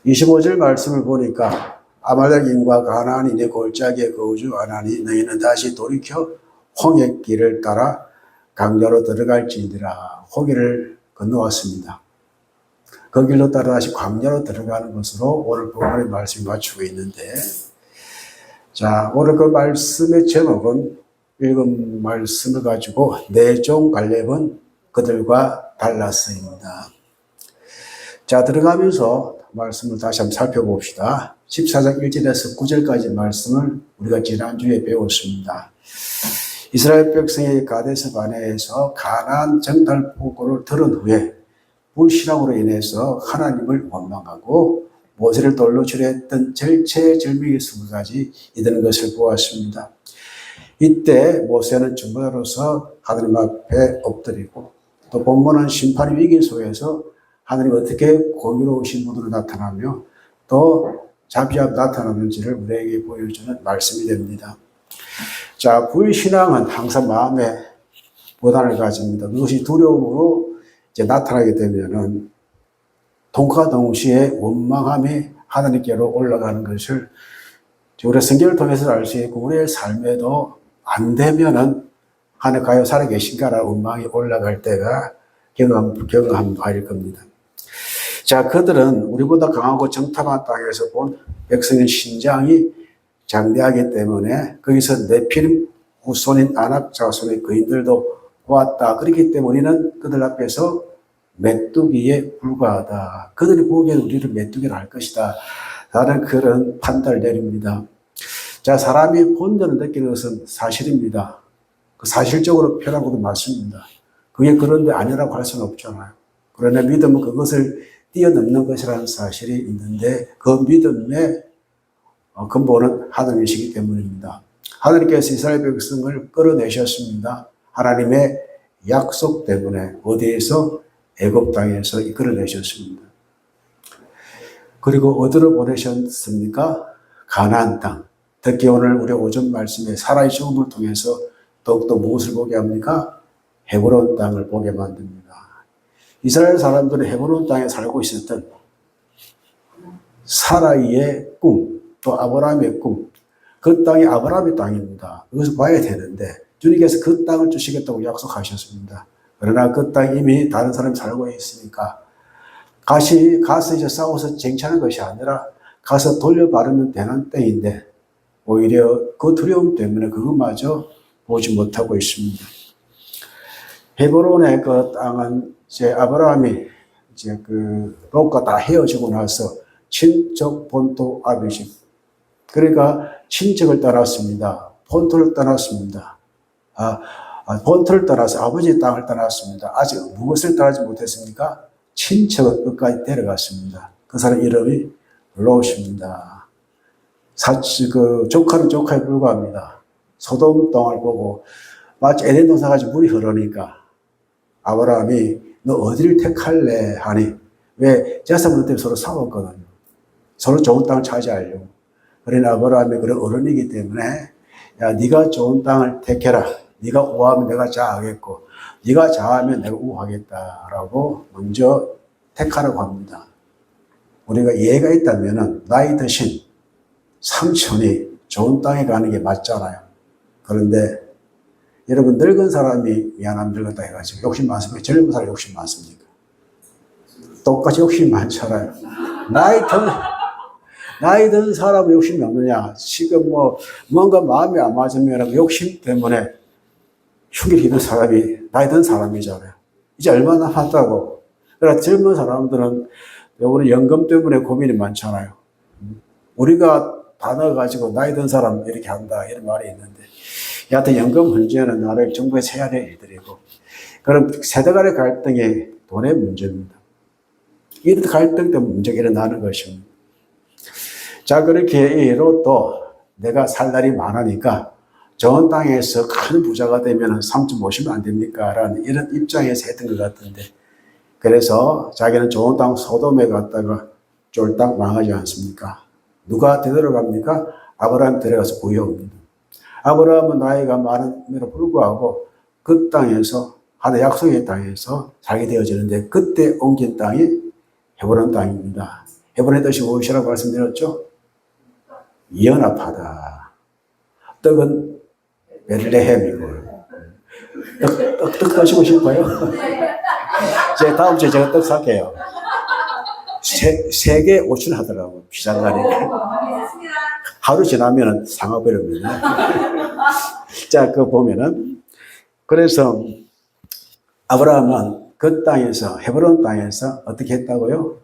25절 말씀을 보니까 아말렉인과 가나안인의 골짜기에 거주하나니 너희는 다시 돌이켜 홍해 길을 따라 강야로 들어갈지니라. 홍해를 건너왔습니다. 그 길로 따라 다시 광야로 들어가는 것으로 오늘 본문의 말씀이 맞추고 있는데, 자, 오늘 그 말씀의 제목은 읽은 말씀을 가지고 내 종 갈렙은 그들과 달랐어입니다. 자, 들어가면서 말씀을 다시 한번 살펴봅시다. 14장 1절에서 9절까지 말씀을 우리가 지난주에 배웠습니다. 이스라엘 백성이 가데스 바네에서 가나안 정탈포고를 들은 후에 불신앙으로 인해서 하나님을 원망하고 모세를 돌로 치려했던 절체절명의 순간까지 이르는 것을 보았습니다. 이때 모세는 중보자로서 하나님 앞에 엎드리고, 또 본문은 심판의 위기 속에서 하나님이 어떻게 공의로우신 분으로 나타나며 또 자비하게 나타나는지를 우리에게 보여주는 말씀이 됩니다. 자, 불신앙은 항상 마음에 부담을 가집니다. 그것이 두려움으로 이제 나타나게 되면은 동과 동시에 원망함이 하나님께로 올라가는 것을 우리가 성경을 통해서 알 수 있고, 우리의 삶에도 안 되면은 하나님 과연 살아계신가라는 원망이 올라갈 때가 경험한 바일 겁니다. 자, 그들은 우리보다 강하고 정탐한 땅에서 본 백성의 신장이 장대하기 때문에 거기서 네피림 후손인 아낙 자손의 거인들도 보았다. 그렇기 때문에 우리는 그들 앞에서 메뚜기에 불과하다. 그들이 보기에는 우리를 메뚜기라 할 것이다. 라는 그런 판단을 내립니다. 자, 사람이 본전을 느끼는 것은 사실입니다. 그 사실적으로 표현한 것도 맞습니다. 그게 그런데 아니라고 할 수는 없잖아요. 그러나 믿음은 그것을 뛰어넘는 것이라는 사실이 있는데, 그 믿음의 근본은 하나님이시기 때문입니다. 하나님께서 이스라엘 백성을 끌어내셨습니다. 하나님의 약속 때문에 어디에서? 애굽 땅에서 이끌어내셨습니다. 그리고 어디로 보내셨습니까? 가나안 땅. 특히 오늘 우리 오전 말씀에 사라의 죽음을 통해서 더욱더 무엇을 보게 합니까? 헤브론 땅을 보게 만듭니다. 이스라엘 사람들은 헤브론 땅에 살고 있었던 사라의 꿈, 또 아브라함의 꿈, 그 땅이 아브라함의 땅입니다. 그것을 봐야 되는데 주님께서 그 땅을 주시겠다고 약속하셨습니다. 그러나 그 땅 이미 다른 사람이 살고 있으니까 가서 이제 싸워서 쟁취하는 것이 아니라 가서 돌려받으면 되는 때인데, 오히려 그 두려움 때문에 그것마저 보지 못하고 있습니다. 헤브론의 그 땅은 이제 아브라함이 이제 그 롯과 다 헤어지고 나서 친척 본토 아비집, 그러니까 친척을 떠났습니다. 본토를 떠났습니다. 본토를 떠나서 아버지의 땅을 떠났습니다. 아직 무엇을 떠나지 못했습니까? 친척을 끝까지 데려갔습니다. 그 사람 이름이 롯입니다. 그 조카는 조카에 불과합니다. 소돔 땅을 보고 마치 에덴 동산같이 물이 흐르니까 아브라함이 너 어디를 택할래 하니, 왜 제사문 때문에 서로 싸웠거든요. 서로 좋은 땅을 차지하려고. 그러나 아브라함이 그런 어른이기 때문에 야, 네가 좋은 땅을 택해라. 네가 우하면 내가 자하겠고 네가 자하면 내가 우하겠다라고 먼저 택하라고 합니다. 우리가 이해가 있다면 나이 드신 삼촌이 좋은 땅에 가는 게 맞잖아요. 그런데 여러분, 늙은 사람이 미안하면 늙었다 해가지고 욕심 많습니까? 젊은 사람 욕심 많습니까? 똑같이 욕심 많잖아요. 나이 든 사람은 욕심이 없느냐? 지금 뭔가 마음이 안 맞으면 욕심 때문에 흉기를 사람이 나이 든 사람이잖아요. 이제 얼마 남았다고. 그러나 젊은 사람들은 요번에 연금 때문에 고민이 많잖아요. 우리가 다 넣어가지고 나이 든 사람 이렇게 한다 이런 말이 있는데, 여하튼 연금 문제는 나라의 정부에서 해야 될 일들이고, 그럼 세대 간의 갈등이 돈의 문제입니다. 이런 갈등 때문에 문제가 일어나는 것입니다. 자, 그렇게 롯도 내가 살 날이 많으니까 좋은 땅에서 큰 부자가 되면 삼촌 모시면 안 됩니까? 라는 이런 입장에서 했던 것 같은데, 그래서 자기는 좋은 땅 소돔에 갔다가 쫄딱 망하지 않습니까? 누가 되돌아갑니까? 아브라함이 데려가서 구해옵니다. 아브라함은 나이가 많음에도 불구하고 그 땅에서, 하나의 약속의 땅에서 살게 되어지는데, 그때 옮긴 땅이 헤브론 땅입니다. 헤브론의 뜻이 무엇이라고 말씀드렸죠? 연합하다. 떡은 베들레헴이고. 떡 드시고 싶어요? 다음 주에 제가 떡 살게요. 3개 5천 하더라고요. 비싼 거니까. 하루 지나면 상어버립니다. 자, 그거 보면은, 그래서 아브라함은 그 땅에서, 헤브론 땅에서 어떻게 했다고요?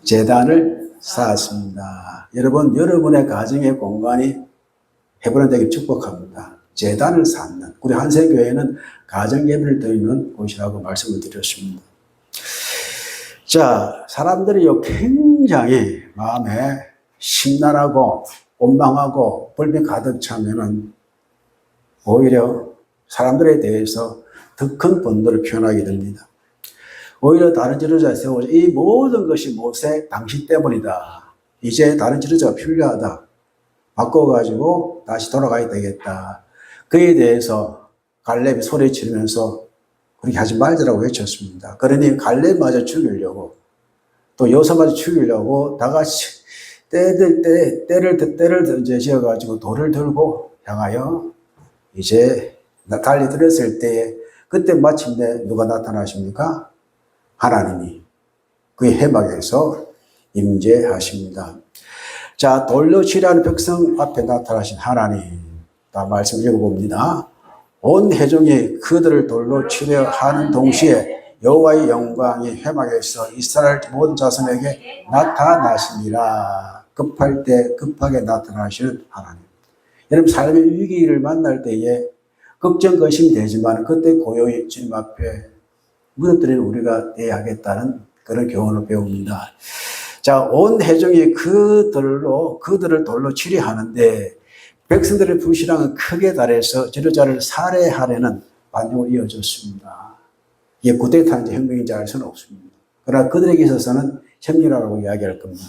제단을 쌓았습니다. 여러분, 여러분의 가정의 공간이 헤브론 되길 축복합니다. 제단을 쌓는, 우리 한세교회는 가정 예배를 드리는 곳이라고 말씀을 드렸습니다. 자, 사람들이 굉장히 마음에 심란하고 원망하고 불평 가득 차면은 오히려 사람들에 대해서 더 큰 분노를 표현하게 됩니다. 오히려 다른 지도자에 세워져 이 모든 것이 모세 당신 때문이다. 이제 다른 지도자가 필요하다. 바꿔가지고 다시 돌아가야 되겠다. 그에 대해서 갈렙이 소리 지르면서 그렇게 하지 말자라고 외쳤습니다. 그러니 갈렙마저 죽이려고 또 여사마저 죽이려고 다 같이 때를 이제 지어가지고 돌을 들고 향하여 이제 달리 들었을 때에 그때 마침내 누가 나타나십니까? 하나님이 그의 해막에서 임재하십니다. 자, 돌로 치려하는 백성 앞에 나타나신 하나님, 다 말씀 읽어봅니다. 온 회중이 그들을 돌로 치려 하는 동시에 여호와의 영광이 회막에서 이스라엘 모든 자손에게 나타나시니라. 급할 때 급하게 나타나시는 하나님. 여러분, 삶의 위기를 만날 때에 걱정, 의심이 되지만 그때 고요히 주님 앞에 무너뜨리는 우리가 되어야 하겠다는 그런 교훈을 배웁니다. 자, 온 회중이 그들을 돌로 치려하는데 백성들의 불신앙은 크게 달해서 지도자를 살해하려는 반응으로 이어졌습니다. 이게 쿠데타인지 혁명인지 알 수는 없습니다. 그러나 그들에게 있어서는 혁명이라고 이야기할 겁니다.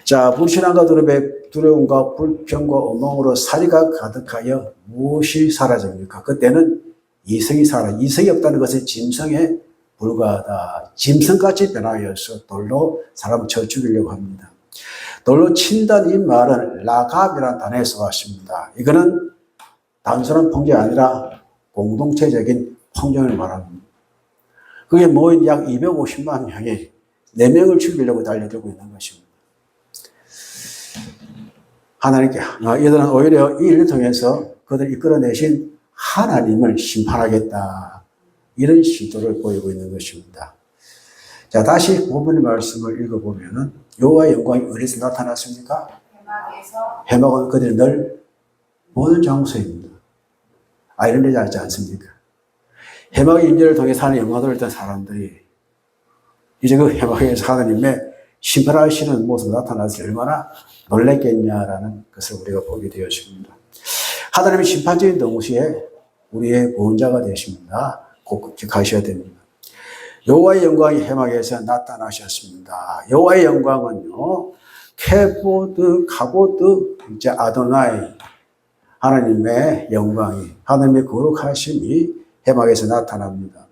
자, 불신앙과 두려움과 불평과 원망으로 살이가 가득하여 무엇이 사라집니까? 그때는 이성이 이성이 없다는 것은 짐승에 불과하다. 짐승같이 변하여서 돌로 사람을 쳐 죽이려고 합니다. 돌로 친다는 이 말은 라갑이라는 단어에서 왔습니다. 이거는 단순한 폭력이 아니라 공동체적인 폭력을 말합니다. 그게 모인 약 250만 명이 4명을 죽이려고 달려들고 있는 것입니다. 하나님께, 이들은 오히려 이 일을 통해서 그들을 이끌어내신 하나님을 심판하겠다. 이런 시도를 보이고 있는 것입니다. 자, 다시 본문의 말씀을 읽어보면은 여호와의 영광이 어디서 나타났습니까? 회막은 그들이 늘 보는 장소입니다. 이런 하지 않습니까? 회막의 임재를 통해 사는 영광을 얻던 사람들이 이제 그 회막에서 하나님의 심판하시는 모습이 나타나서 얼마나 놀랬겠냐라는 것을 우리가 보게 되었습니다. 하나님의 심판적인 동시에 우리의 구원자가 되십니다. 꼭 기억하셔야 됩니다. 여호와의 영광이 회막에서 나타나셨습니다. 여호와의 영광은요, 카보드, 이제 아도나이, 하나님의 영광이, 하나님의 거룩하심이 회막에서 나타납니다.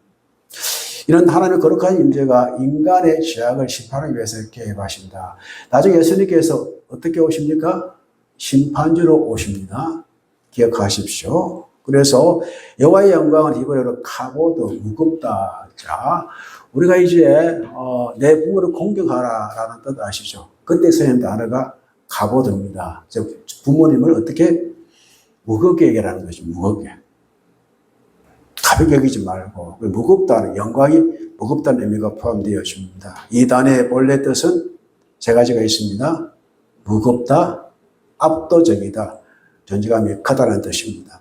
이런 하나님의 거룩한 임재가 인간의 죄악을 심판하기 위해서 개입하십니다. 나중에 예수님께서 어떻게 오십니까? 심판주로 오십니다. 기억하십시오. 그래서 여호와의 영광은 히브리어로 카보드, 무겁다. 자, 우리가 이제 내 부모를 공경하라라는 뜻 아시죠? 그때 쓰인 단어가 카보드입니다. 부모님을 어떻게 무겁게 얘기하는 거죠. 무겁게. 가볍게 여기지 말고 무겁다는, 영광이 무겁다는 의미가 포함되어 있습니다. 이 단어의 본래 뜻은 세 가지가 있습니다. 무겁다, 압도적이다, 존재감이 크다는 뜻입니다.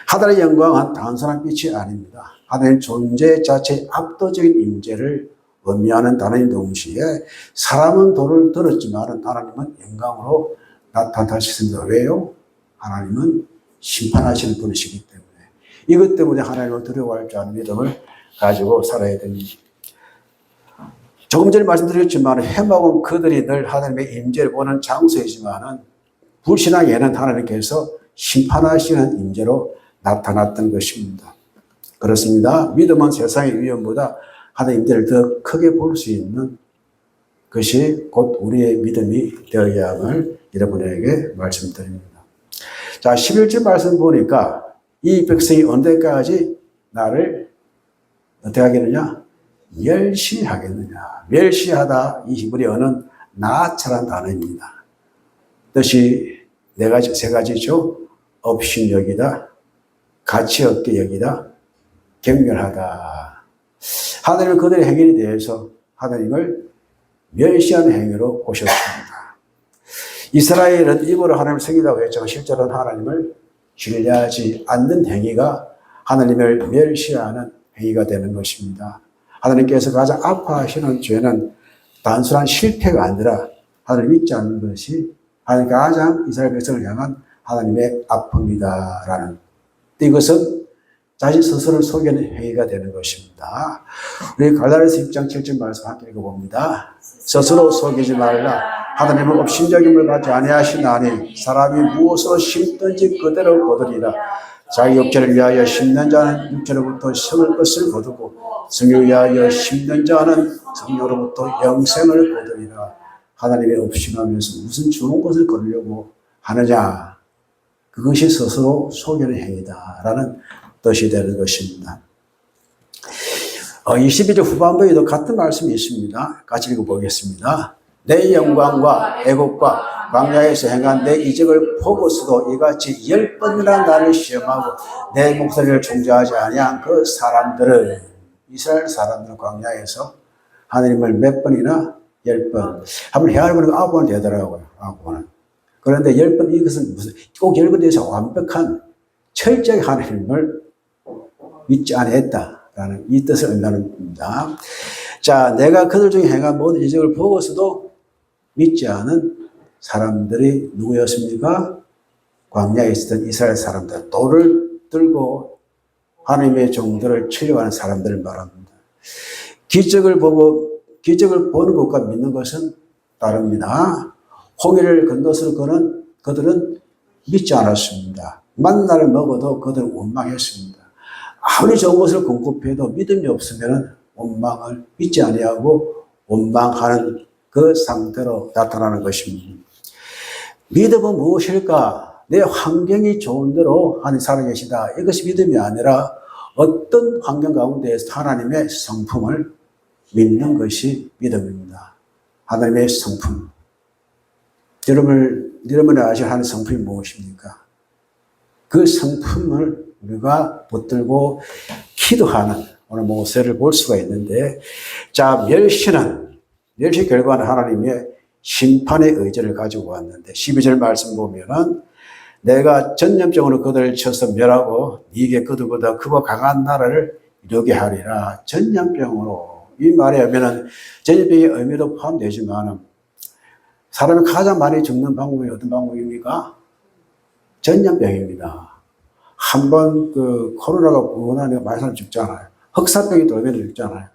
하나님의 영광은 단순한 빛이 아닙니다. 하나님의 존재 자체의 압도적인 임재를 의미하는 단어인 동시에 사람은 돌을 들었지만 하나님은 영광으로 나타나셨습니다. 왜요? 하나님은 심판하시는 분이시기 때문에. 이것 때문에 하나님을 두려워할 줄 아는 믿음을 가지고 살아야 됩니다. 조금 전에 말씀드렸지만 회막은 그들이 늘 하나님의 임재를 보는 장소이지만 불신앙에는 하나님께서 심판하시는 임재로 나타났던 것입니다. 그렇습니다. 믿음은 세상의 위험보다 하나님 들을 더 크게 볼 수 있는 것이 곧 우리의 믿음이 되어야 함을 여러분에게 말씀드립니다. 자, 11절 말씀 보니까 이 백성이 언제까지 나를 어떻게 하겠느냐? 멸시하겠느냐. 멸시하다, 이 히브리어는 나처럼 단어입니다. 뜻이 네 가지, 세 가지죠. 없인 여기다, 가치 없게 여기다, 경멸하다. 하나님은 그들의 행위에 대해서 하나님을 멸시하는 행위로 보셨습니다. 이스라엘은 입으로 하나님을 섬기다고 했지만 실제로는 하나님을 신뢰하지 않는 행위가 하나님을 멸시하는 행위가 되는 것입니다. 하나님께서 가장 아파하시는 죄는 단순한 실패가 아니라 하나님을 믿지 않는 것이 하나님 가장 이스라엘 백성을 향한 하나님의 아픔이다라는, 이것은 자신 스스로를 속이는 행위가 되는 것입니다. 우리 갈라디아서 6장 7절 말씀 함께 읽어봅니다. 스스로 속이지 말라. 하나님은 업신여김을 받지 아니하시나니 사람이 무엇으로 심든지 그대로 거두리라. 자기 육체를 위하여 심는 자는 육체로부터 성을 것을 거두고 성을 위하여 심는 자는 성령으로부터 영생을 거두리라. 하나님의 업신하면서 무슨 좋은 것을 거두려고 하느냐. 그것이 스스로 속이는 행위다라는 뜻이 되는 것입니다. 22절 후반부에도 같은 말씀이 있습니다. 같이 읽어보겠습니다. 내 영광과 애국과 광야에서 행한 내 이적을 보고서도 이같이 10번이나 나를 시험하고 내 목소리를 중재하지 아니한 그 사람들은, 이스라엘 사람들은 광야에서 하나님을 몇 번이나 10번, 한번 헤아려보니까 9번 되더라고요. 9번은. 그런데 10번, 이것은 무슨, 꼭 10번 대해서 완벽한 철저히 하나님을 믿지 아니했다라는 이 뜻을 의미하는 겁니다. 자, 내가 그들 중에 행한 모든 이적을 보고서도 믿지 않은 사람들이 누구였습니까? 광야에 있었던 이스라엘 사람들, 돌을 들고 하나님의 종들을 치려고 사람들을 말합니다. 기적을 보는 것과 믿는 것은 다릅니다. 홍해를 건너서 그들은 믿지 않았습니다. 만나를 먹어도 그들은 원망했습니다. 아무리 좋은 것을 공급해도 믿음이 없으면 원망을 믿지 아니하고 원망하는 그 상태로 나타나는 것입니다. 믿음은 무엇일까? 내 환경이 좋은 대로 하나님 살아계시다. 이것이 믿음이 아니라 어떤 환경 가운데에서 하나님의 성품을 믿는 것이 믿음입니다. 하나님의 성품. 여러분이 아실 하나님의 성품이 무엇입니까? 그 성품을 우리가 붙들고 기도하는 오늘 모세를 볼 수가 있는데, 자, 멸시 결과는 하나님의 심판의 의지를 가지고 왔는데 12절 말씀 보면은 내가 전염병으로 그들을 쳐서 멸하고 네게 그들보다 크고 강한 나라를 이루게 하리라. 전염병으로, 이 말에 하면은 전염병의 의미도 포함되지만 사람이 가장 많이 죽는 방법이 어떤 방법입니까? 전염병입니다. 한번 코로나가 원하니까 많은 사람이 죽잖아요. 흑사병이 돌면 죽잖아요.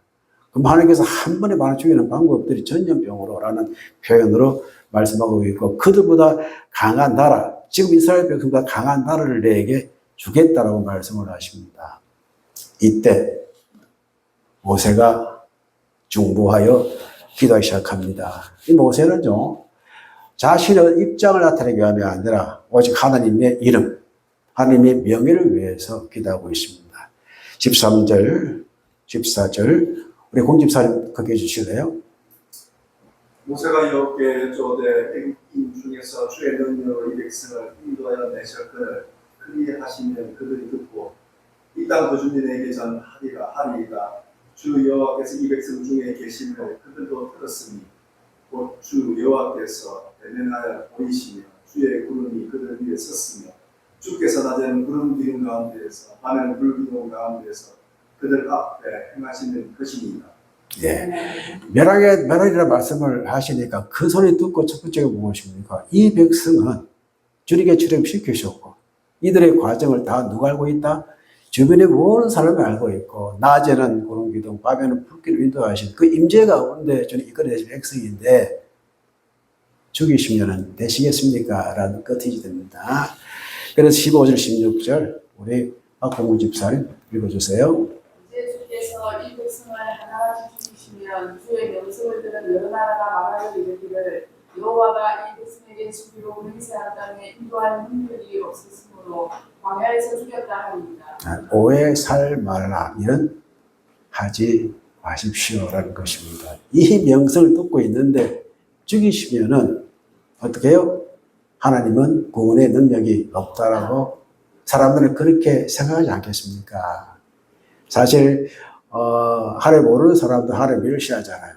그럼 하나님께서 한 번에 많이 죽이는 방법들이 전염병으로라는 표현으로 말씀하고 있고, 그들보다 강한 나라, 지금 이스라엘 백성보다 강한 나라를 내게 주겠다라고 말씀을 하십니다. 이때 모세가 중보하여 기도하기 시작합니다. 이 모세는요, 자신의 입장을 나타내기 위함이 아니라 오직 하나님의 이름, 하나님의 명예를 위해서 기도하고 있습니다. 13절, 14절, 우리 공집사님 거기 해주실래요? 모세가 여호와께 여쭈어대 애국인 중에서 주의 능력으로 이 백성을 인도하여 내셨거늘 그리 하시면 그들이 듣고 이 땅 거주민에게 전하리라. 주 여호와께서 이 백성 중에 계심을 그들도 들었으니 곧 주 여호와께서 대면하여 보이시며 주의 구름이 그들 위에 섰으며 주께서 낮에는 구름 기둥 가운데에서 밤에는 불 기둥 가운데에서 그들 앞에 행하시는 것이니라. 예. 멸하리라 말씀을 하시니까 그 소리 듣고 첫 번째가 무엇입니까? 이 백성은 주님께 출애굽시키셨고 이들의 과정을 다 누가 알고 있다? 주변에 모든 사람이 알고 있고, 낮에는 구름 기둥, 밤에는 불길을 인도하신 그 임재 가운데 주님 이끌어내신 백성인데 죽이시면 되시겠습니까? 라는 끝이 됩니다. 그래서 15절, 16절 우리 박봉훈 집사님 읽어주세요. 이제 주께서 여호와께서 이 백성을 하나같이 죽이시면 주의 명성을 들은 여러 나라가 말하여 이르기를 여호와가 이 백성에게 주기로 맹세한 땅에 인도할 능력이 없으므로 광야에서 죽였다 하니라. 오해 살 말라 이런 하지 마십시오라는 것입니다. 이 명성을 듣고 있는데 죽이시면은 어떻게 해요? 하나님은 구원의 능력이 없다라고 사람들은 그렇게 생각하지 않겠습니까? 사실 하나님 모르는 사람도 하나님 멸시하잖아요.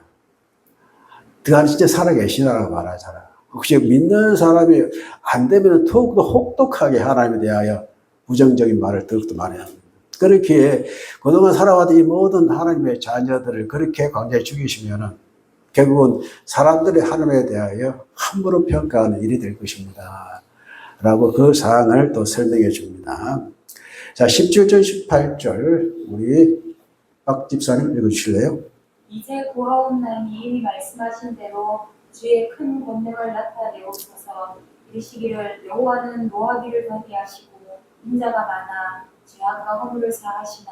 하나님 진짜 살아계시다라고 말하잖아요. 혹시 믿는 사람이 안 되면 더욱더 혹독하게 하나님에 대하여 부정적인 말을 더욱더 많이 합니다. 그렇게 그동안 살아왔던 이 모든 하나님의 자녀들을 그렇게 광야에 죽이시면은 결국은 사람들이 하나님에 대하여 함부로 평가하는 일이 될 것입니다. 라고 그 사항을 또 설명해 줍니다. 자, 17절, 18절, 우리 박 집사님 읽어주실래요? 이제 고아온나니 말씀하신 대로 주의 큰 권능을 나타내옵소서. 이르시기를 여호와는 노하기를 더디하시고 인자가 많아 죄악과 허물을 사하시나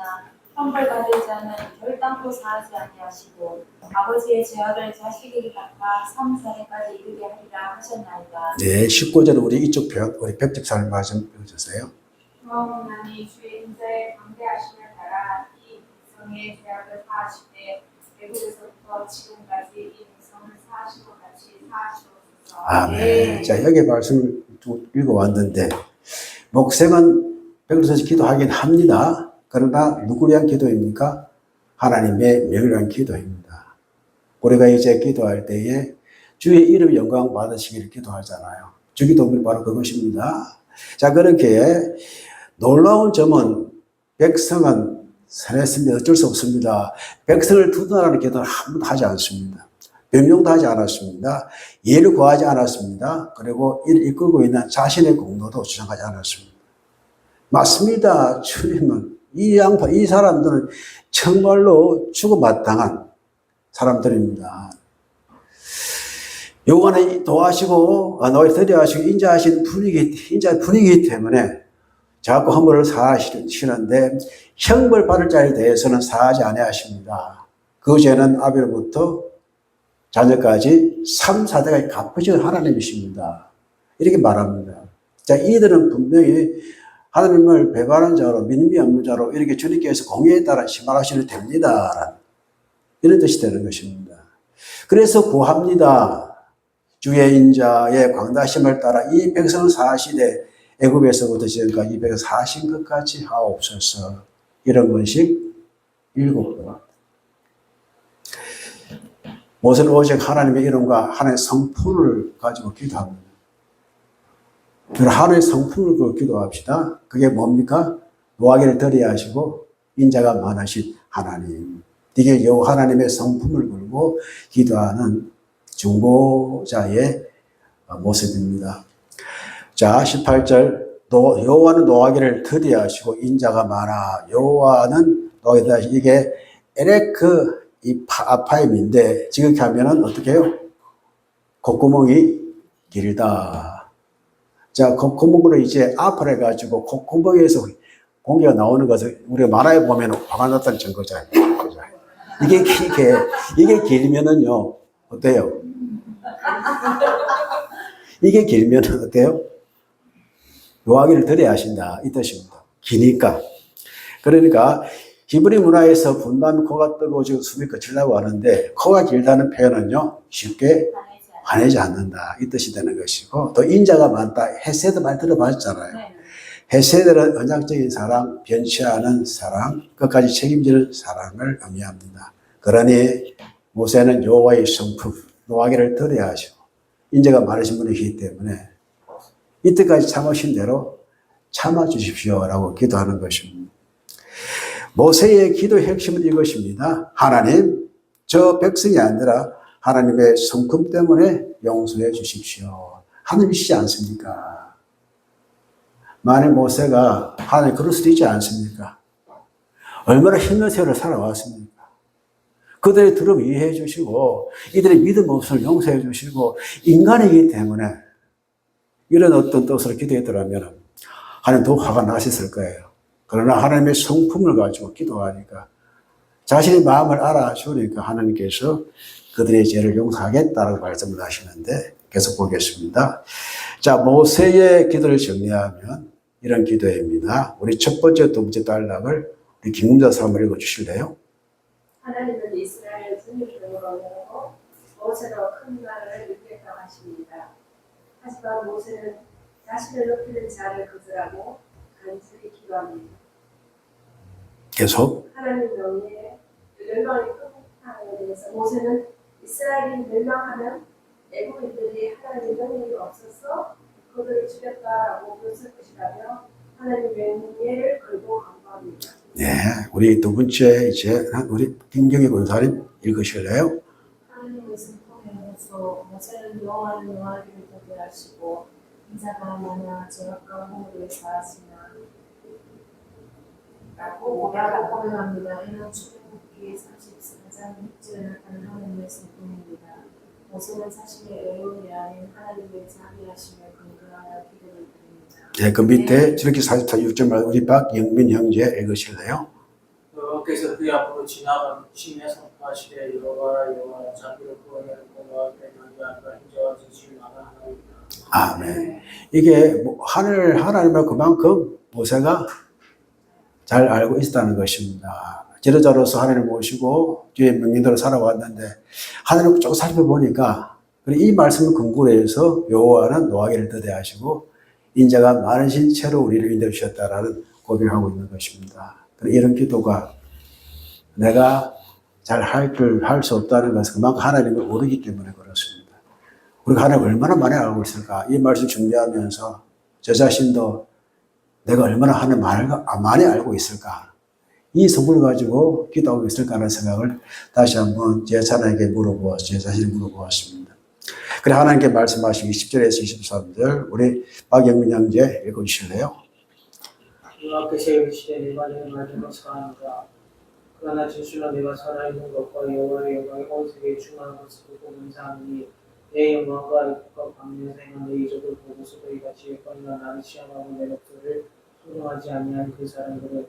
형벌받을 자는 결단코 사하지 아니하시고 아버지의 죄악을 자식에게 갚아 3, 4대까지 이르게 하리라 하셨나이다. 네, 19절 우리 이쪽 편, 우리 백 집사님 말씀 읽어주세요. 고아온나니 주의 인자의 광대하심을 따라 이 백성의 죄악을 사하시되 애굽에서부터 지금까지 이 백성을 사하신 것 같이 사하시옵소서. 아멘. 자, 여기 말씀을 좀 읽어왔는데, 목생은 백으로서 기도하긴 합니다. 그러나 누구를 위한 기도입니까? 하나님의 명을 위한 기도입니다. 우리가 이제 기도할 때에 주의 이름 영광 받으시기를 기도하잖아요. 주 기도는 바로 그것입니다. 자, 그렇게 놀라운 점은 백성은 선했습니다. 어쩔 수 없습니다. 백성을 두둔하는 기도는 한 번도 하지 않습니다. 변명도 하지 않았습니다. 예를 구하지 않았습니다. 그리고 이를 이끌고 있는 자신의 공로도 주장하지 않았습니다. 맞습니다. 주님은 이 사람들은 정말로 죽어마땅한 사람들입니다. 여호와는 도와하시고 너희 들여하시고 인자하신 분이기 때문에 자꾸 허물을 사하시는데 형벌 받을 자에 대해서는 사하지 아니하십니다. 그 죄는 아벨부터 자녀까지 3, 4대가 갚으시는 하나님이십니다. 이렇게 말합니다. 자, 이들은 분명히 하나님을 배반한 자로 믿음이 없는 자로 이렇게 주님께서 공의에 따라 심판하시면 됩니다. 이런 뜻이 되는 것입니다. 그래서 구합니다. 주의 인자의 광다심을 따라 이 백성을 사하시되 애굽에서부터 지금까지 이 백성을 사하신 것 같이 하옵소서. 이런 것이 7번. 모세는 오직 하나님의 이름과 하나님의 성품을 가지고 기도합니다. 하나님의 성품을 가지고 기도합시다. 그게 뭡니까? 노하기를 더디게 하시고 인자가 많으신 하나님. 이게 하나님의 성품을 걸고 기도하는 중보자의 모습입니다. 자, 18절. 여호와는 노하기를 더디게 하시고 인자가 많아. 여호와는 노하기를 더디게 하시고 이게 에레크 이 아파임인데 지극히 하면은 어떻게 해요? 콧구멍이 길다. 자, 콧구멍으로 이제 아파를 해가지고 콧구멍에서 공기가 나오는 것을 우리가 만화에 보면 화가 났다는 증거잖아요. 이게 길면은요, 어때요? 이게 길면은 어때요? 노하기를 덜해야 하신다. 이 뜻입니다. 기니까. 그러니까 히브리 문화에서 분담이 코가 뜨거워지고 숨이 거칠다고 하는데 코가 길다는 표현은요 쉽게 화내지 않는다 이 뜻이 되는 것이고 또 인자가 많다 헤세드 말 들어봤잖아요. 헤세드는 언약적인 사랑, 변치하는 사랑, 끝까지 책임지는 사랑을 의미합니다. 그러니 모세는 여호와의 성품, 노하기를 덜해야 하시고 인자가 많으신 분이기 때문에 이때까지 참으신 대로 참아주십시오라고 기도하는 것입니다. 모세의 기도 핵심은 이것입니다. 하나님, 저 백성이 아니라 하나님의 성품 때문에 용서해 주십시오. 하나님이시지 않습니까? 만일 모세가 하나님 그럴 수도 있지 않습니까? 얼마나 힘든 세월을 살아왔습니까? 그들의 두려움 이해해 주시고 이들의 믿음 없음을 용서해 주시고 인간이기 때문에 이런 어떤 뜻으로 기도했더라면 하나님 더 화가 나셨을 거예요. 그러나 하나님의 성품을 가지고 기도하니까 자신의 마음을 알아주니까 하나님께서 그들의 죄를 용서하겠다라고 말씀을 하시는데 계속 보겠습니다. 자, 모세의 기도를 정리하면 이런 기도입니다. 우리 첫 번째, 두 번째 단락을 우리 김금자 사모님 읽어 주실래요? 하나님은 이스라엘 선유들을 어려고 모세로 큰 나라를 이끌겠다 하십니다. 하지만 모세는 자신을 높이는 자를 거절하고 간절히 기도합니다. 계속. 하나님 명예에 멸망이 끝나는 대해서 모세는 이스라엘이 멸망하면 애국인들이 하나님 명예가 없어서 그들을 죽였다라고 묘사할 것이라며 하나님 명예를 걸고 강구합니다. 네, 우리 두 번째 이제 우리 김경희 권사님 읽으실래요? 하나님 말씀 통해서 모세는 여호와를 영화기를 보게 하시고 인자가 많아 저녁과 홍으로 사하시나 라고 고백합니다. 이는 출애굽기 34장 6절에 나타난 하나님 말씀뿐입니다. 모세는 자신의 의로운 아닌 하나님의 자비하심에 근거하여 기도를 드립니다. 네, 그 밑에 저렇게 44, 6절 우리 박영민 형제 읽으실래요? 여호와께서 그의 앞으로 지나가시며 선포하시되 여호와라 자비롭고 은혜롭고 너와 변함과 인자와 진실이 많아 하나이다. 아멘. 이게 하나님을 그만큼 모세가 잘 알고 있었다는 것입니다. 지도자로서 하나님을 모시고 뒤에 명민대로 살아왔는데 하나님을 쭉 살펴보니까 이 말씀을 근거로 해서 여호와는 노하기를 더대하시고 인자가 많으신 채로 우리를 인도해 주셨다라는 고백을 하고 있는 것입니다. 이런 기도가 내가 잘 할 수 없다는 것은 그만큼 하나님을 모르기 때문에 그렇습니다. 우리가 하나님을 얼마나 많이 알고 있을까? 이 말씀 준비하면서 저 자신도 내가 얼마나 하나님을 많이 알고 있을까? 이 성분을 가지고 기도하고 있을까 하는 생각을 다시 한번 제 자신에게 제 자신이 물어보았습니다. 그래 하나님께 말씀하신 20절에서 23절 우리 박영민 형제 읽어주실래요? 여호와께서 이르시되 내가 너를 만든 것을 아노라. 그러나 진실로 내가 살아있는 것과 여호와의 영광이 온 세계에 충만한 것을 보고 감사하니 내 영광과 이국과 광명에서 행한 내 이적을 보고서도 이같이 예뻐니가 나를 시험하고 내 목소리를 소중하지 아니한 그 사람들은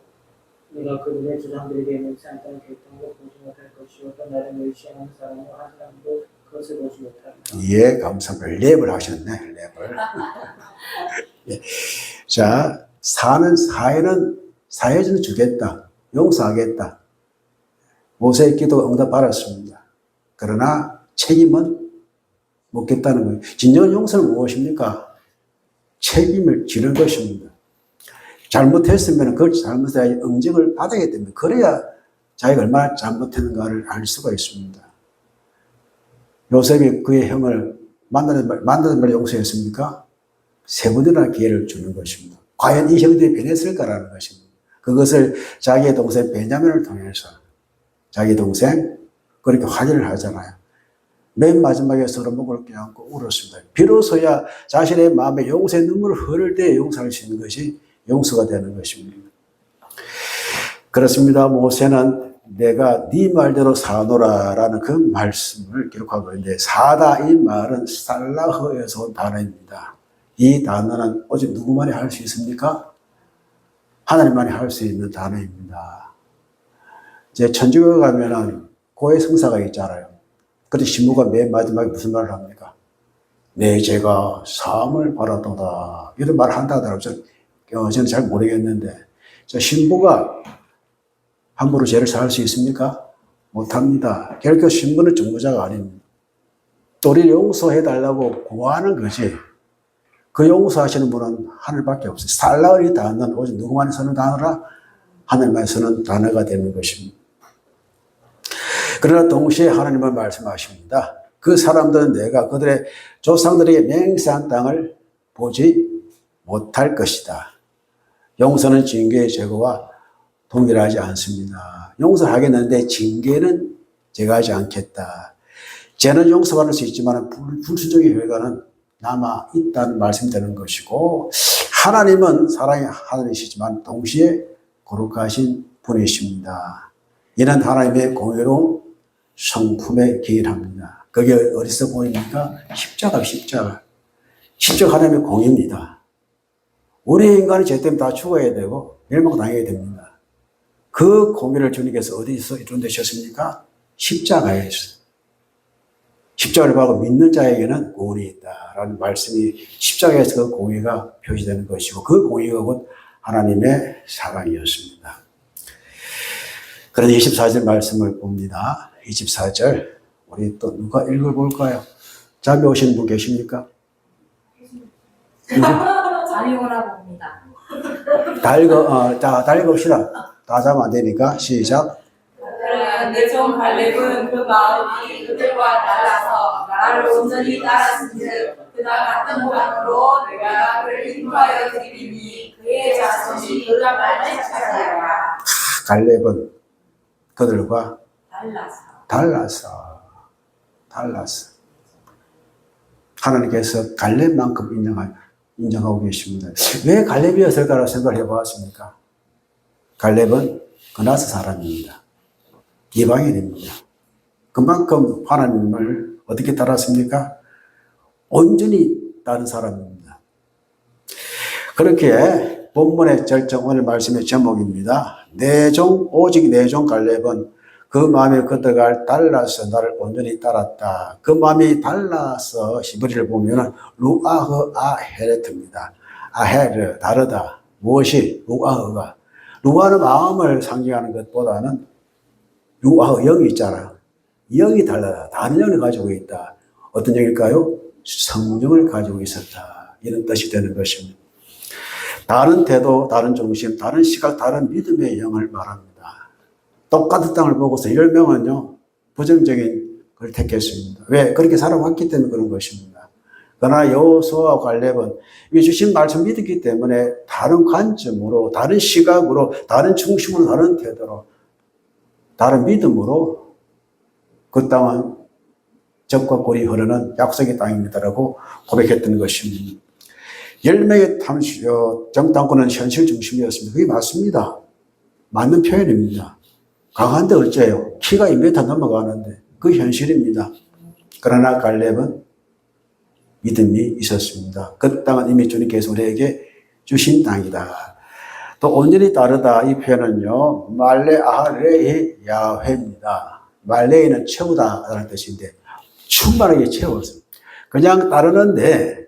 내가 그들의 조상들에게 맹세한 땅을 결정하고 보지 못할 것이요 또 나를 멸시하는 사람은 한 사람도 그것을 보지 못하리라. 예, 감사합니다. 랩을 하셨네, 랩을. 예. 자, 사해는 주겠다, 용서하겠다. 모세의 기도가 응답 받았습니다. 그러나 책임은 묻겠다는 거예요. 진정한 용서는 무엇입니까? 책임을 지는 것입니다. 잘못했으면 그 잘못에 응징을 받아야 됩니다. 그래야 자기가 얼마나 잘못했는가를 알 수가 있습니다. 요셉이 그의 형을 만나는 말 용서했습니까? 3번이나 기회를 주는 것입니다. 과연 이 형들이 변했을까라는 것입니다. 그것을 자기의 동생 베냐민을 통해서 자기 동생 그렇게 확인을 하잖아요. 맨 마지막에 서로 목을 껴안고 울었습니다. 비로소야 자신의 마음에 용서의 눈물을 흐를 때 용서할 수 있는 것이 용서가 되는 것입니다. 그렇습니다. 모세는 내가 네 말대로 사노라라는 그 말씀을 기록하고 있는데 사다 이 말은 살라흐에서 온 단어입니다. 이 단어는 오직 누구만이 할 수 있습니까? 하나님만이 할 수 있는 단어입니다. 이제 천주교에 가면은 고해 성사가 있잖아요. 그런데 신부가 맨 마지막에 무슨 말을 합니까? 내 죄가 사함을 받았도다. 이런 말을 한다 하더라고요. 저는 잘 모르겠는데 신부가 함부로 죄를 사할 수 있습니까? 못합니다. 결코 신부는 정부자가 아닙니다. 우리를 용서해달라고 구하는 거지 그 용서하시는 분은 하늘밖에 없어요. 살라의 단어는 오직 누구만이 쓰는 단어라? 하늘만 쓰는 단어가 되는 것입니다. 그러나 동시에 하나님은 말씀하십니다. 그 사람들은 내가 그들의 조상들에게 맹세한 땅을 보지 못할 것이다. 용서는 징계의 제거와 동일하지 않습니다. 용서하겠는데 징계는 제거하지 않겠다. 죄는 용서받을 수 있지만 불순종의 결과는 남아 있다는 말씀이 되는 것이고 하나님은 사랑의 하나님이시지만 동시에 거룩하신 분이십니다. 이는 하나님의 공의로운 성품에 기인합니다. 그게 어디서 보입니까? 십자가. 십자가 하나님의 공의입니다. 우리 인간이 죄 때문에 다 죽어야 되고 멸망당해야 됩니다. 그 공의를 주님께서 어디서 이룬되셨습니까? 십자가에서. 십자가를 받고 믿는 자에게는 구원이 있다라는 말씀이 십자가에서 그 공의가 표시되는 것이고 그 공의가 곧 하나님의 사랑이었습니다. 그런데 24절 말씀을 봅니다. 24절 우리 또 누가 읽어볼까요? 잠이 오신 분 계십니까? 잠이 오나 봅니다. 다 읽읍시다. 다 자면 안 되니까 시작. 그러나 내 종 갈렙은 그 마음이 그들과 달라서 나를 온전히 따랐은즉 그나 같은 모양으로 내가 그를 인도하여 드리니 그의 자손이 그가 말을 찾아가라. 갈렙은 그들과 달라서 달라서 하나님께서 갈렙만큼 인정하고 계십니다. 왜 갈렙이었을까라고 생각을 해보았습니까? 갈렙은 그나스 사람입니다. 이방인입니다. 그만큼 하나님을 어떻게 따랐습니까? 온전히 따른 사람입니다. 그렇게 본문의 절정 오늘 말씀의 제목입니다. 오직 내 종 갈렙은 그 마음에 그들과 달라서 나를 온전히 따랐다. 그 마음이 달라서 히브리를 보면 루아흐 아헤레트입니다. 아헤르 다르다. 무엇이 루아흐가? 루아는 마음을 상징하는 것보다는 루아흐 영이 있잖아. 영이 달라다. 다른 영을 가지고 있다. 어떤 영일까요? 성령을 가지고 있었다. 이런 뜻이 되는 것입니다. 다른 태도, 다른 중심, 다른 시각, 다른 믿음의 영을 말합니다. 똑같은 땅을 보고서 10명은요, 부정적인 걸 택했습니다. 왜? 그렇게 살아왔기 때문에 그런 것입니다. 그러나 여호수아와 갈렙은 이 주신 말씀 믿었기 때문에 다른 관점으로, 다른 시각으로, 다른 중심으로, 다른 태도로, 다른 믿음으로 그 땅은 적과 꿀이 흐르는 약속의 땅입니다라고 고백했던 것입니다. 10명의 정탐꾼은 현실 중심이었습니다. 그게 맞습니다. 맞는 표현입니다. 강한데 어째요? 키가 2m 넘어가는데 그 현실입니다. 그러나 갈렙은 믿음이 있었습니다. 그 땅은 이미 주님께서 우리에게 주신 땅이다. 또 온전히 다르다 이 표현은요. 말레 아하레이 야훼입니다. 말레이는 채우다라는 뜻인데 충만하게 채워서 그냥 따르는데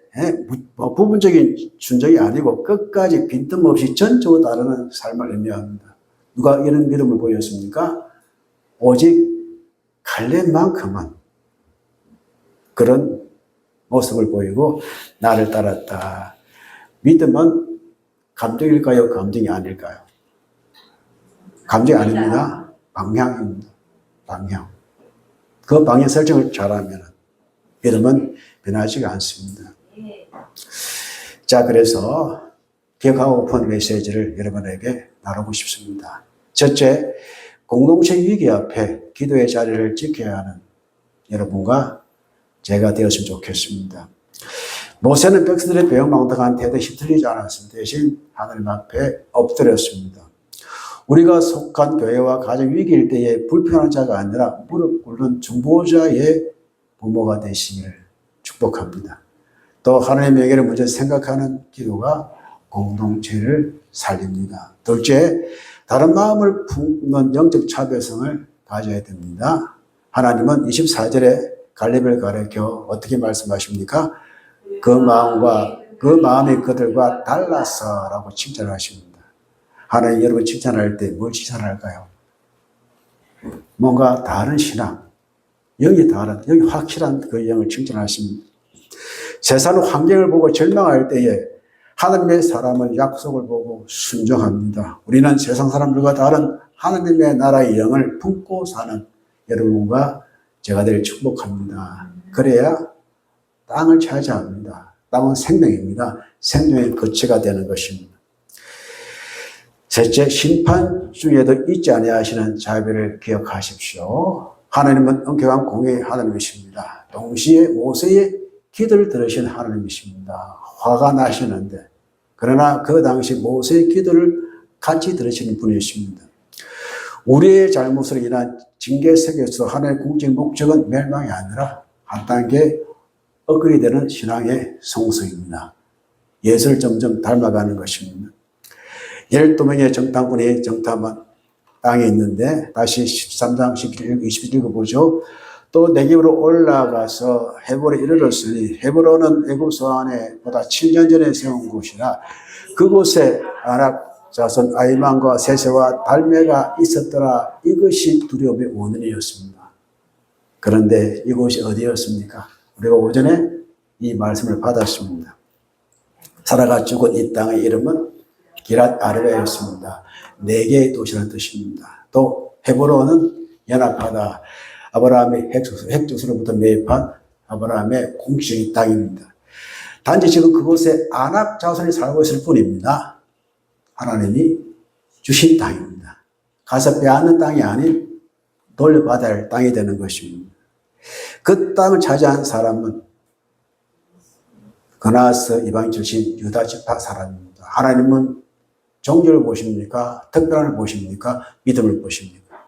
부분적인 순종이 아니고 끝까지 빈틈없이 전적으로 따르는 삶을 의미합니다. 누가 이런 믿음을 보였습니까? 오직 갈렙만큼은 그런 모습을 보이고 나를 따랐다. 믿음은 감정일까요? 감정이 아닐까요? 감정이 아닙니다. 방향입니다. 방향. 그 방향 설정을 잘하면 믿음은 변하지가 않습니다. 자, 그래서 기억하고픈 메시지를 여러분에게 나누고 싶습니다. 첫째, 공동체 위기 앞에 기도의 자리를 지켜야 하는 여러분과 제가 되었으면 좋겠습니다. 모세는 백성들의 배은망덕한 태도에 휩쓸리지 않았습니다. 대신 하나님 앞에 엎드렸습니다. 우리가 속한 교회와 가정 위기일 때에 불편한 자가 아니라 무릎 꿇는 중보자의 부모가 되시기를 축복합니다. 또 하나님의 얘기를 먼저 생각하는 기도가 공동체를 살립니다. 둘째, 다른 마음을 품는 영적 차별성을 가져야 됩니다. 하나님은 24절에 갈렙을 가르쳐 어떻게 말씀하십니까? 그 마음이 그들과 달라서라고 칭찬하십니다. 하나님 여러분 칭찬할 때 뭘 칭찬할까요? 뭔가 다른 신앙, 영이 확실한 그 영을 칭찬하십니다. 세상 환경을 보고 절망할 때에 하나님의 사람은 약속을 보고 순종합니다. 우리는 세상 사람들과 다른 하나님의 나라의 영을 품고 사는 여러분과 제가 될 축복합니다. 그래야 땅을 차지합니다. 땅은 생명입니다. 생명의 거치가 되는 것입니다. 셋째, 심판 중에도 잊지 아니하시는 자비를 기억하십시오. 하나님은 엄격한 공의의 하나님이십니다. 동시에 모세의 기도를 들으신 하나님이십니다. 화가 나시는데 그러나 그 당시 모세의 기도를 같이 들으시는 분이십니다. 우리의 잘못으로 인한 징계 속에서 하나님의 궁극적 목적은 멸망이 아니라 한 단계 업그레이드 되는 신앙의 성숙입니다. 예수를 점점 닮아가는 것입니다. 12명의 정탐꾼이 정탐한 땅이 있는데 다시 13장 20절 읽어보죠. 또 내geb으로 올라가서 헤브론에 이르렀으니 헤브론은 애굽 소안에 보다 7년 전에 세운 곳이라 그곳에 아낙 자손 아이만과 세세와 달메가 있었더라. 이것이 두려움의 원인이었습니다. 그런데 이곳이 어디였습니까? 우리가 오전에 이 말씀을 받았습니다. 사라가 죽은 이 땅의 이름은 기랏 아르바였습니다. 4개의 도시라는 뜻입니다. 또 헤브론은 연합하다. 아브라함의 핵족수로부터 매입한 아브라함의 공식적인 땅입니다. 단지 지금 그곳에 아낙 자손이 살고 있을 뿐입니다. 하나님이 주신 땅입니다. 가서 빼앗는 땅이 아닌 돌려받아야 할 땅이 되는 것입니다. 그 땅을 차지한 사람은 그나스 이방 출신 유다 지파 사람입니다. 하나님은 종교를 보십니까? 특별함을 보십니까? 믿음을 보십니까?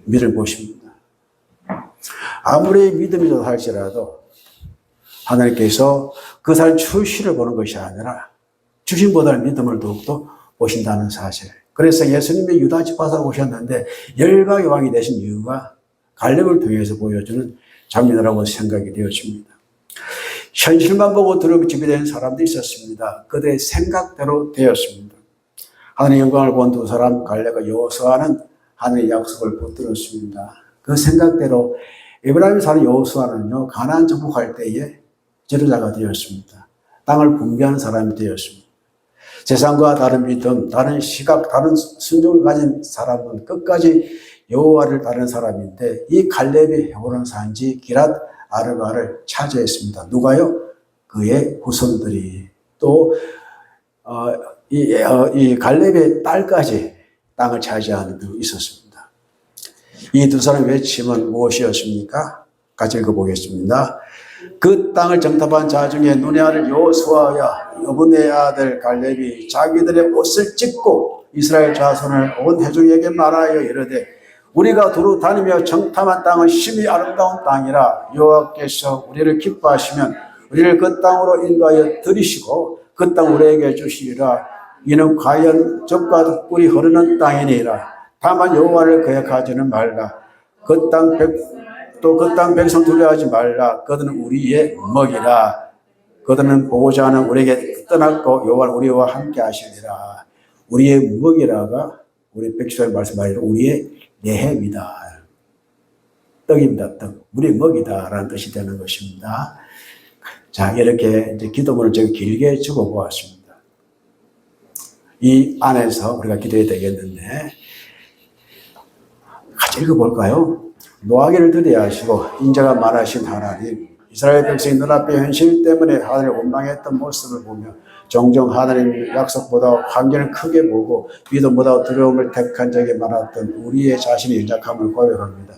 믿음을 보십니다. 아무리 믿음이 좋다 할지라도 하나님께서 그 사람 출신을 보는 것이 아니라 출신보다는 믿음을 더욱더 보신다는 사실. 그래서 예수님이 유다 지파사로 오셨는데 열방의 왕이 되신 이유가 갈렙을 통해서 보여주는 장면이라고 생각이 되어집니다. 현실만 보고 두려움이 지배되는 사람도 있었습니다. 그들의 생각대로 되었습니다. 하늘의 영광을 본 두 사람 갈렙과 여호수아는 하늘의 약속을 붙들었습니다. 그 생각대로 에브라임에 사는 여호수아는요, 가나안 정복할 때에 지도자가 되었습니다. 땅을 분배하는 사람이 되었습니다. 세상과 다른 믿음, 다른 시각, 다른 순종을 가진 사람은 끝까지 여호와를 따르는 사람인데 이 갈렙이 헤브론 산지 기랏 아르바를 차지했습니다. 누가요? 그의 후손들이. 또 이 갈렙의 딸까지 땅을 차지하는 데 있었습니다. 이 두 사람의 외침은 무엇이었습니까? 같이 읽어보겠습니다. 그 땅을 정탐한 자 중에 눈의 아들 여호수아와 여분의 아들 갈렙이 자기들의 옷을 찢고 이스라엘 자손을 온 회중에게 말하여 이르되 우리가 두루 다니며 정탐한 땅은 심히 아름다운 땅이라 여호와께서 우리를 기뻐하시면 우리를 그 땅으로 인도하여 들이시고 그 땅 우리에게 주시리라. 이는 과연 젖과 꿀이 흐르는 땅이니라. 다만 여호와를 거역하지는 말라. 그 땅 백성 두려워하지 말라. 그들은 우리의 먹이라. 그들은 보고자 하는 우리에게 떠났고 여호와는 우리와 함께 하시리라. 우리의 먹이라가 우리 백성의 말씀하기로 우리의 내햄이다. 떡입니다. 떡. 우리의 먹이다라는 뜻이 되는 것입니다. 자, 이렇게 이제 기도문을 제가 길게 적어보았습니다. 이 안에서 우리가 기도해야 되겠는데, 같이 읽어볼까요? 노하기를 드려야 하시고, 인자가 말하신 하나님, 이스라엘 백성이 눈앞에 현실 때문에 하늘을 원망했던 모습을 보며, 종종 하나님 약속보다 환경을 크게 보고, 믿음보다 두려움을 택한 적이 많았던 우리의 자신의 연약함을 고백합니다.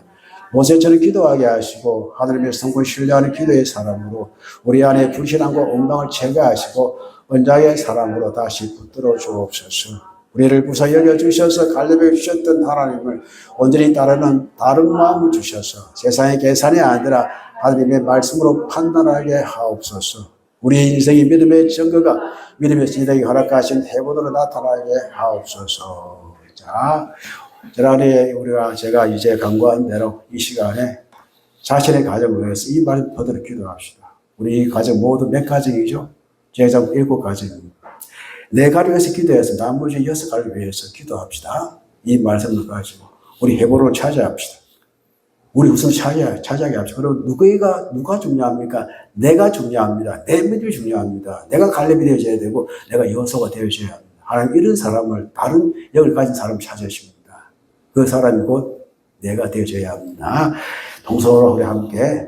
모세처럼 기도하게 하시고 하나님의 성공 신뢰하는 기도의 사람으로 우리 안에 불신함과 원망을 제거하시고 언약의 사람으로 다시 붙들어 주옵소서. 우리를 부사 여겨주셔서 갈렙에 주셨던 하나님을 온전히 따르는 다른 마음을 주셔서 세상의 계산이 아니라 하나님의 말씀으로 판단하게 하옵소서. 우리의 인생이 믿음의 증거가 믿음의 진리에 허락하신 해보도로 나타나게 하옵소서. 자, 지난해 제가 이제 간구한 대로 이 시간에 자신의 가정을 위해서 이 말 버들어 기도합시다. 우리 가정 모두 몇 가정이죠? 제가 7가정입니다. 4가를 위해서 기도해서 나머지 6가를 위해서 기도합시다. 이 말씀을 가지고 우리 해보로 차지합시다. 우리 우선 차지하게 합시다. 그리고 누가 중요합니까? 내가 중요합니다. 내 믿음이 중요합니다. 내가 갈렙이 되어져야 되고 내가 여호수아가 되어져야 합니다. 하나님 이런 사람을 다른 영을 가진 사람을 찾으십니다. 그 사람이 곧 내가 되어져야 합니다. 동서로 우리 함께